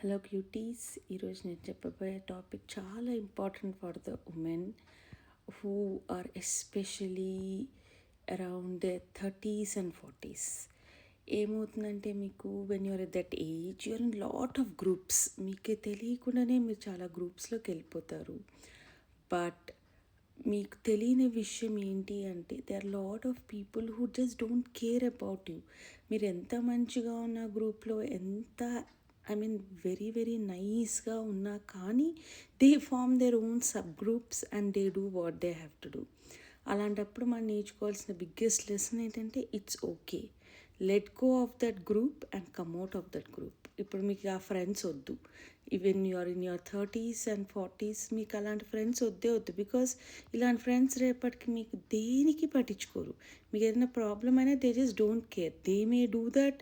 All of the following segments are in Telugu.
హలో క్యూటీస్, ఈరోజు నేను చెప్పబోయే టాపిక్ చాలా important for the women who are especially around the 30s and 40s. ఏమవుతుందంటే మీకు when you're at that age you're in lot of groups. మీకు తెలియకుండానే మీరు చాలా గ్రూప్స్లోకి వెళ్ళిపోతారు. బట్ మీకు తెలియని విషయం ఏంటి అంటే they are lot of people who just don't care about you. మీరు ఎంత మంచిగా ఉన్న గ్రూప్లో, ఎంత వెరీ వెరీ నైస్గా ఉన్నా కానీ they form their own subgroups and they do what they have to do. అలాంటప్పుడు మనం నేర్చుకోవాల్సిన బిగ్గెస్ట్ లెసన్ ఏంటంటే it's okay, let go of that group and come out of that group. ఇప్పుడు మీకు ఆ ఫ్రెండ్స్ వద్దు. Even you're in your 30s and 40s, మీకు అలాంటి ఫ్రెండ్స్ వద్దు. బికాస్ ఇలాంటి ఫ్రెండ్స్ రేపటికి మీకు దేనికి పట్టించుకోరు. మీకు ఏదైనా ప్రాబ్లం అయినా they just don't care. They may do that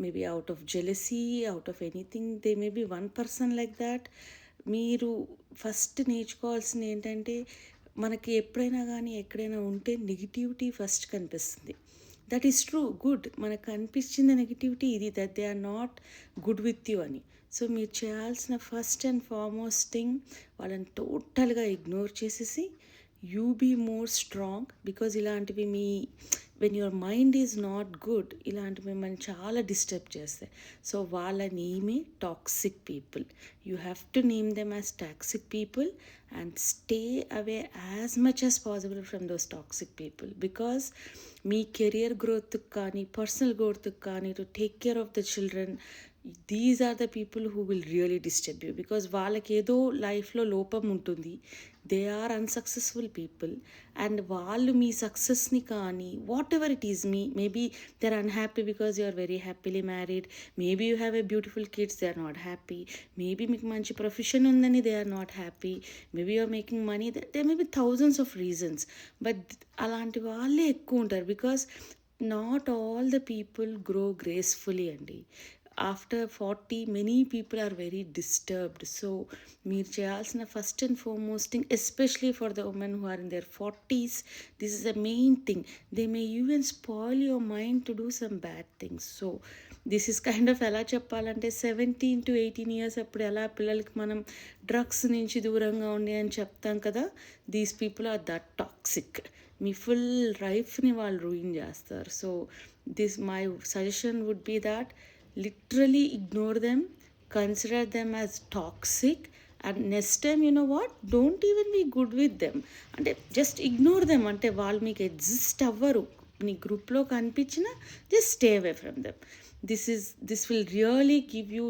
maybe out of jealousy, out of anything. They may be one person like that. మీరు ఫస్ట్ నేర్చుకోవాల్సింది ఏంటంటే, మనకి ఎప్పుడైనా కానీ ఎక్కడైనా ఉంటే నెగిటివిటీ ఫస్ట్ కనిపిస్తుంది. That is true, good. మనకు అనిపించిన నెగిటివిటీ ఇది, that they are not good with you అని. సో మీరు చేయాల్సిన ఫస్ట్ అండ్ ఫార్మోస్ట్ థింగ్, వాళ్ళని టోటల్గా ఇగ్నోర్ చేసేసి you be more strong. Because ఇలాంటివి మీ when your mind is not good, ఇలాంటివి మిమ్మల్ని చాలా డిస్టర్బ్ చేస్తాయి. సో వాళ్ళ నేమే toxic people. You have to name them as toxic people and stay away as much as possible from those toxic people. Because మీ కెరియర్ గ్రోత్కి కానీ, పర్సనల్ గ్రోత్కి కానీ, to take care of the children, these are the people who will really disturb you. Because వాళ్ళకి ఏదో లైఫ్లో లోపం ఉంటుంది. They are unsuccessful people and వాళ్ళు మీ సక్సెస్ని కానీ whatever it is, maybe they are unhappy because you are very happily married. Maybe you have a beautiful kids, they are not happy. Maybe మీకు మంచి ప్రొఫెషన్ ఉందని they are not happy. Maybe you are making money, they may be thousands of reasons. But అలాంటి వాళ్ళే ఎక్కువ ఉంటారు. Because not all the people grow gracefully అండి. After 40 many people are very disturbed. So మీరు చేయాల్సిన first and foremost thing, especially for the women who are in their 40s, this is the main thing. They may even spoil your mind to do some bad things. So this is kind of, ఎలా చెప్పాలంటే 17 to 18 years అప్పుడు ఎలా పిల్లలకి మనం డ్రగ్స్ నుంచి దూరంగా ఉండి అని చెప్తాం కదా, these people are that toxic. మీ ఫుల్ లైఫ్ని వాళ్ళు రూయిన్ చేస్తారు. So this my suggestion would be that literally ignore them, consider them as toxic, and next time you know what, don't even be good with them. అంటే జస్ట్ ఇగ్నోర్ దెమ్. అంటే వాళ్ళు మీకు ఎగ్జిస్ట్ అవ్వరు. నీ గ్రూప్లో కనిపించిన just stay away from them. This will really give you